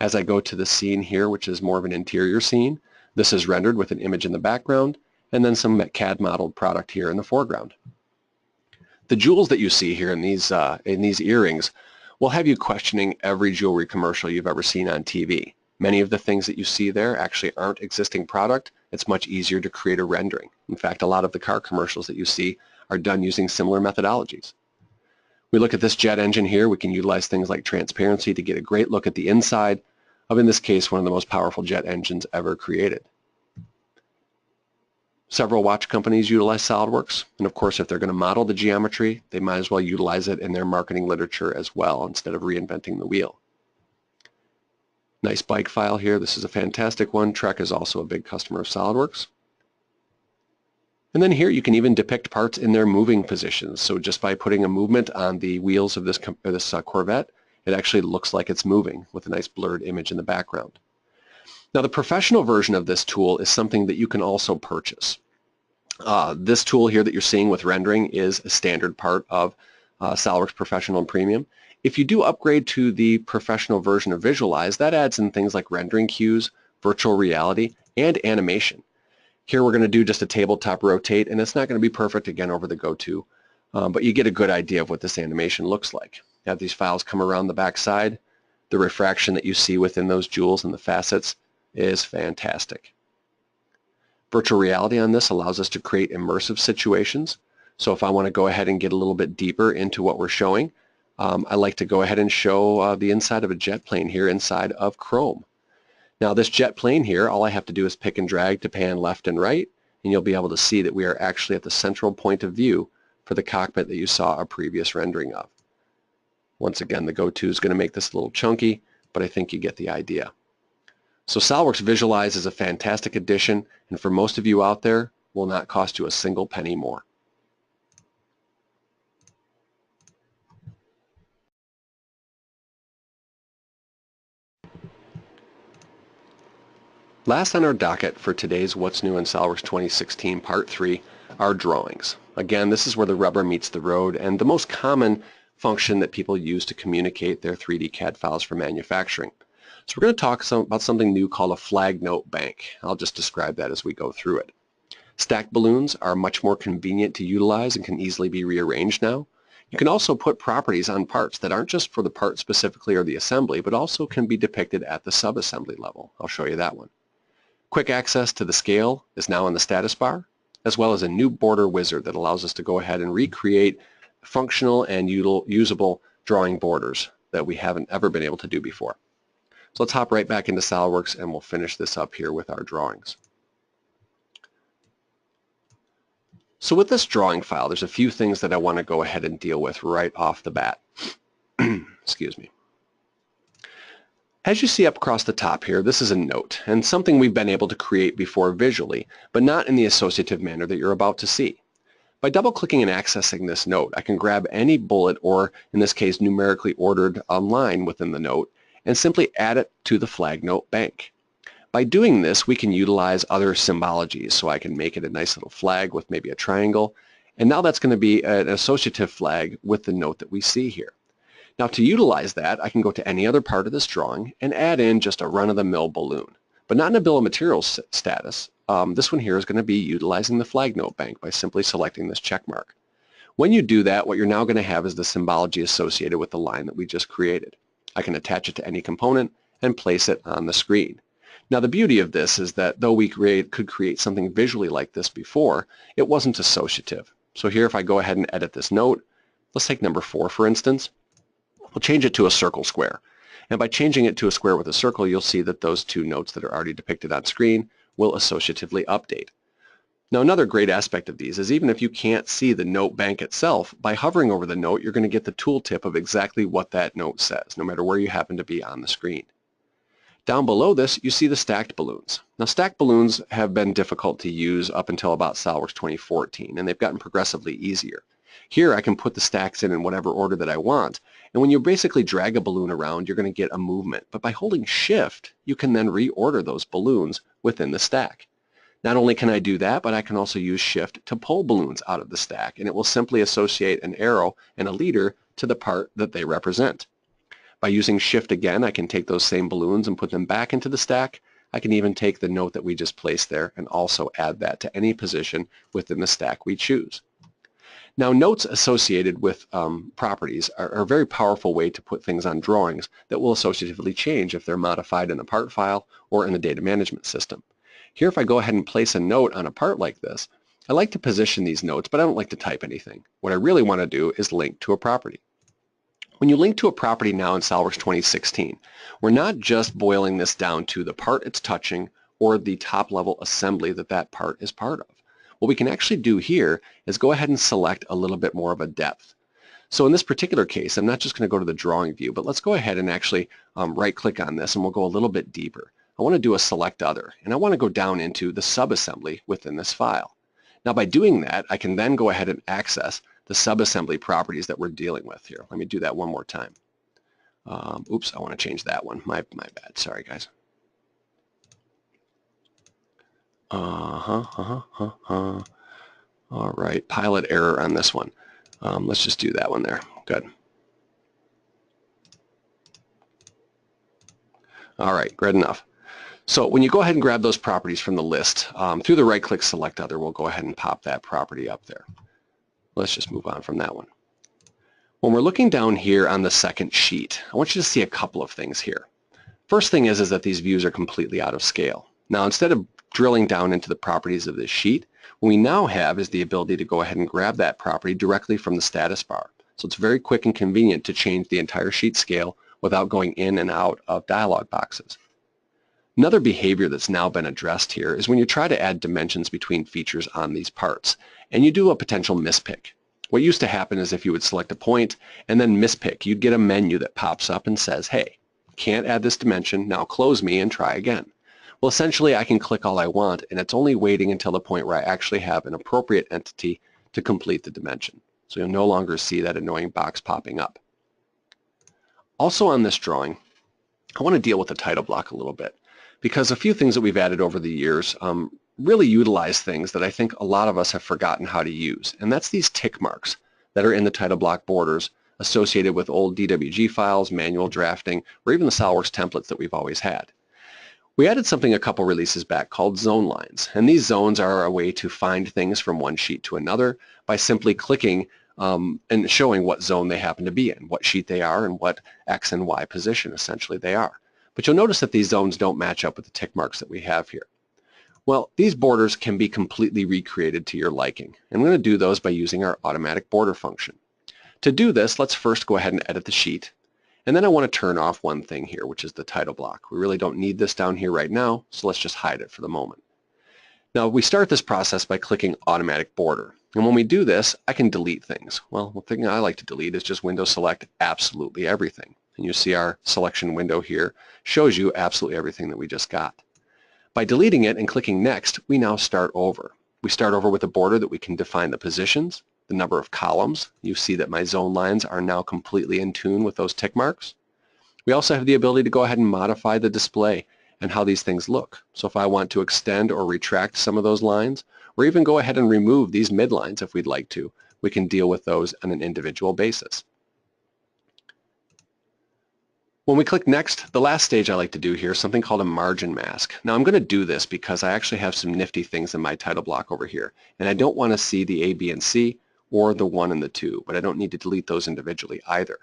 [SPEAKER 1] As I go to the scene here, which is more of an interior scene, this is rendered with an image in the background and then some CAD modeled product here in the foreground. The jewels that you see here in these earrings will have you questioning every jewelry commercial you've ever seen on TV. Many of the things that you see there actually aren't existing product. It's much easier to create a rendering. In fact, a lot of the car commercials that you see are done using similar methodologies. We look at this jet engine here. We can utilize things like transparency to get a great look at the inside of, in this case, one of the most powerful jet engines ever created. Several watch companies utilize Solidworks, and of course if they're going to model the geometry, they might as well utilize it in their marketing literature as well instead of reinventing the wheel. Nice bike file here. This is a fantastic one. Trek is also a big customer of Solidworks. And then here you can even depict parts in their moving positions. So just by putting a movement on the wheels of this Corvette, it actually looks like it's moving with a nice blurred image in the background. Now the professional version of this tool is something that you can also purchase. This tool here that you're seeing with rendering is a standard part of Saladworks Professional and Premium. If you do upgrade to the professional version of Visualize, that adds in things like rendering cues, virtual reality, and animation. Here we're going to do just a tabletop rotate, and it's not going to be perfect again over the go-to, but you get a good idea of what this animation looks like. You have these files come around the back side. The refraction that you see within those jewels and the facets is fantastic. Virtual reality on this allows us to create immersive situations. So if I want to go ahead and get a little bit deeper into what we're showing, I like to go ahead and show the inside of a jet plane here inside of Chrome. Now this jet plane here, all I have to do is pick and drag to pan left and right, and you'll be able to see that we are actually at the central point of view for the cockpit that you saw a previous rendering of. Once again, the go-to is going to make this a little chunky, but I think you get the idea. So Saladworks Visualize is a fantastic addition, and for most of you out there, will not cost you a single penny more. Last on our docket for today's What's New in Saladworks 2016 Part 3 are drawings. Again, this is where the rubber meets the road, and the most common function that people use to communicate their 3D CAD files for manufacturing. So we're going to talk about something new called a flag note bank. I'll just describe that as we go through it. Stacked balloons are much more convenient to utilize and can easily be rearranged now. You can also put properties on parts that aren't just for the part specifically or the assembly, but also can be depicted at the sub-assembly level. I'll show you that one. Quick access to the scale is now in the status bar, as well as a new border wizard that allows us to go ahead and recreate functional and usable drawing borders that we haven't ever been able to do before. So let's hop right back into Saladworks and we'll finish this up here with our drawings. So with this drawing file, there's a few things that I want to go ahead and deal with right off the bat. Excuse me. As you see up across the top here, this is a note, and something we've been able to create before visually, but not in the associative manner that you're about to see. By double-clicking and accessing this note, I can grab any bullet, or in this case numerically ordered line within the note, and simply add it to the flag note bank. By doing this, we can utilize other symbologies, so I can make it a nice little flag with maybe a triangle, and now that's going to be an associative flag with the note that we see here. Now to utilize that, I can go to any other part of this drawing and add in just a run-of-the-mill balloon, but not in a bill of materials status. This one here is going to be utilizing the flag note bank by simply selecting this check mark. When you do that, what you're now going to have is the symbology associated with the line that we just created. I can attach it to any component and place it on the screen. Now the beauty of this is that though we could create something visually like this before, it wasn't associative. So here if I go ahead and edit this note, let's take number 4 for instance, we'll change it to a circle square. And by changing it to a square with a circle, you'll see that those two notes that are already depicted on screen will associatively update. Now another great aspect of these is even if you can't see the note bank itself, by hovering over the note you're going to get the tooltip of exactly what that note says, no matter where you happen to be on the screen. Down below this you see the stacked balloons. Now stacked balloons have been difficult to use up until about Saladworks 2014, and they've gotten progressively easier. Here I can put the stacks in whatever order that I want, and when you basically drag a balloon around you're going to get a movement, but by holding shift you can then reorder those balloons within the stack. Not only can I do that, but I can also use shift to pull balloons out of the stack, and it will simply associate an arrow and a leader to the part that they represent. By using shift again, I can take those same balloons and put them back into the stack. I can even take the note that we just placed there and also add that to any position within the stack we choose. Now notes associated with properties are a very powerful way to put things on drawings that will associatively change if they're modified in a part file or in the data management system. Here if I go ahead and place a note on a part like this, I like to position these notes, but I don't like to type anything. What I really want to do is link to a property. When you link to a property now in Saladworks 2016, we're not just boiling this down to the part it's touching or the top level assembly that that part is part of. What we can actually do here is go ahead and select a little bit more of a depth. So in this particular case, I'm not just going to go to the drawing view, but let's go ahead and actually right-click on this and we'll go a little bit deeper. I want to do a select other, and I want to go down into the subassembly within this file. Now by doing that, I can then go ahead and access the subassembly properties that we're dealing with here. Let me do that one more time. Oops, I want to change that one. My bad. Sorry, guys. All right, pilot error on this one. Let's just do that one there. Good. All right, good enough. So when you go ahead and grab those properties from the list, through the right-click select other, we'll go ahead and pop that property up there. Let's just move on from that one. When we're looking down here on the second sheet, I want you to see a couple of things here. First thing is that these views are completely out of scale. Now instead of drilling down into the properties of this sheet, what we now have is the ability to go ahead and grab that property directly from the status bar. So it's very quick and convenient to change the entire sheet scale without going in and out of dialog boxes. Another behavior that's now been addressed here is when you try to add dimensions between features on these parts, and you do a potential mispick. What used to happen is if you would select a point and then mispick, you'd get a menu that pops up and says, hey, can't add this dimension, now close me and try again. Well, essentially I can click all I want, and it's only waiting until the point where I actually have an appropriate entity to complete the dimension. So you'll no longer see that annoying box popping up. Also on this drawing, I want to deal with the title block a little bit, because a few things that we've added over the years really utilize things that I think a lot of us have forgotten how to use, and that's these tick marks that are in the title block borders associated with old DWG files, manual drafting, or even the Saladworks templates that we've always had. We added something a couple releases back called zone lines, and these zones are a way to find things from one sheet to another by simply clicking and showing what zone they happen to be in, what sheet they are, and what X and Y position essentially they are. But you'll notice that these zones don't match up with the tick marks that we have here. Well, these borders can be completely recreated to your liking, and we're going to do those by using our automatic border function. To do this, let's first go ahead and edit the sheet, and then I want to turn off one thing here, which is the title block. We really don't need this down here right now, so let's just hide it for the moment. Now we start this process by clicking automatic border, and when we do this, I can delete things. Well, the thing I like to delete is just window select absolutely everything. And you see our selection window here shows you absolutely everything that we just got. By deleting it and clicking next, we now start over. We start over with a border that we can define the positions, the number of columns. You see that my zone lines are now completely in tune with those tick marks. We also have the ability to go ahead and modify the display and how these things look. So if I want to extend or retract some of those lines, or even go ahead and remove these midlines if we'd like to, we can deal with those on an individual basis. When we click next, the last stage I like to do here is something called a margin mask. Now I'm going to do this because I actually have some nifty things in my title block over here, and I don't want to see the A, B, and C or the 1 and the 2, but I don't need to delete those individually either.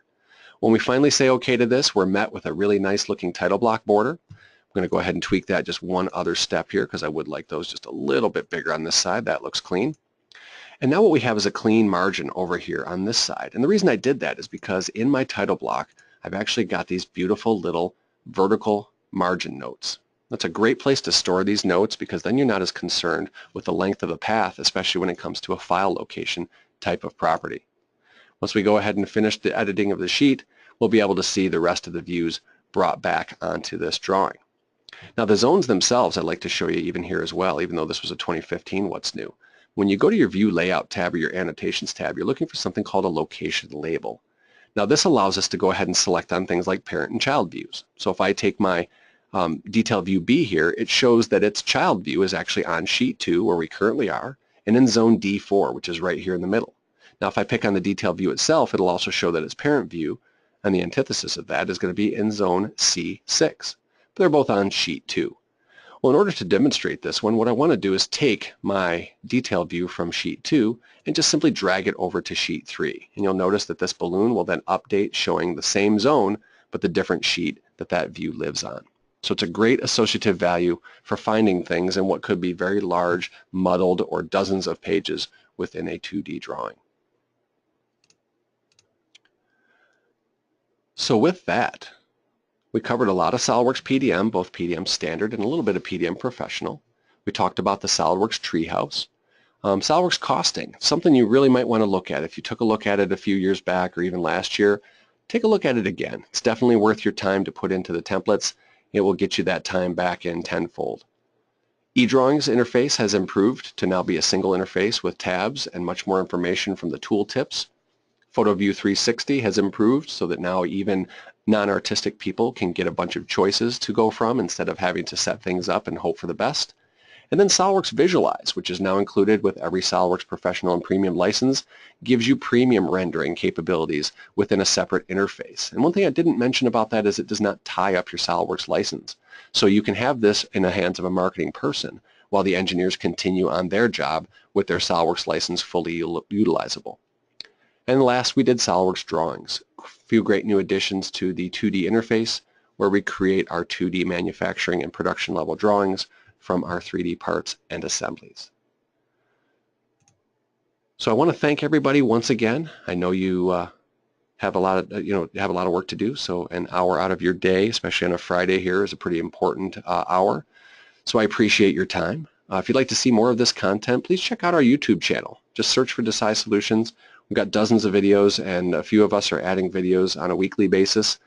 [SPEAKER 1] When we finally say OK to this, we're met with a really nice looking title block border. I'm going to go ahead and tweak that just one other step here because I would like those just a little bit bigger on this side. That looks clean. And now what we have is a clean margin over here on this side. And the reason I did that is because in my title block, I've actually got these beautiful little vertical margin notes. That's a great place to store these notes because then you're not as concerned with the length of the path, especially when it comes to a file location type of property. Once we go ahead and finish the editing of the sheet, we'll be able to see the rest of the views brought back onto this drawing. Now the zones themselves I'd like to show you even here as well, even though this was a 2015 What's New. When you go to your View Layout tab or your Annotations tab, you're looking for something called a location label. Now this allows us to go ahead and select on things like parent and child views. So if I take my Detail View B here, it shows that its child view is actually on Sheet 2, where we currently are, and in Zone D4, which is right here in the middle. Now if I pick on the Detail View itself, it'll also show that its parent view, and the antithesis of that is going to be in Zone C6. But they're both on Sheet 2. Well, in order to demonstrate this one, what I want to do is take my detail view from Sheet 2 and just simply drag it over to Sheet 3. And you'll notice that this balloon will then update showing the same zone, but the different sheet that that view lives on. So it's a great associative value for finding things in what could be very large, muddled, or dozens of pages within a 2D drawing. So with that, we covered a lot of Solidworks Pdm, both Pdm Standard and a little bit of Pdm Professional. We talked about the Saladworks Treehouse. Saladworks Costing, something you really might want to look at. If you took a look at it a few years back or even last year, take a look at it again. It's definitely worth your time to put into the templates. It will get you that time back in tenfold. eDrawings interface has improved to now be a single interface with tabs and much more information from the tooltips. Photoview 360 has improved so that now even non-artistic people can get a bunch of choices to go from instead of having to set things up and hope for the best. And then Saladworks Visualize, which is now included with every Saladworks Professional and Premium license, gives you premium rendering capabilities within a separate interface. And one thing I didn't mention about that is it does not tie up your Saladworks license. So you can have this in the hands of a marketing person while the engineers continue on their job with their Saladworks license fully utilizable. And last, we did Saladworks Drawings. A few great new additions to the 2D interface where we create our 2D manufacturing and production level drawings from our 3D parts and assemblies. So I want to thank everybody once again. I know you have a lot of work to do, so an hour out of your day, especially on a Friday here, is a pretty important hour. So I appreciate your time. If you'd like to see more of this content, please check out our YouTube channel. Just search for DASI Solutions. We've got dozens of videos, and a few of us are adding videos on a weekly basis,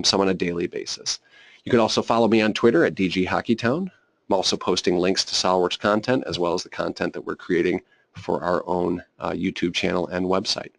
[SPEAKER 1] some on a daily basis. You can also follow me on Twitter at DGHockeytown. I'm also posting links to Saladworks content as well as the content that we're creating for our own YouTube channel and website.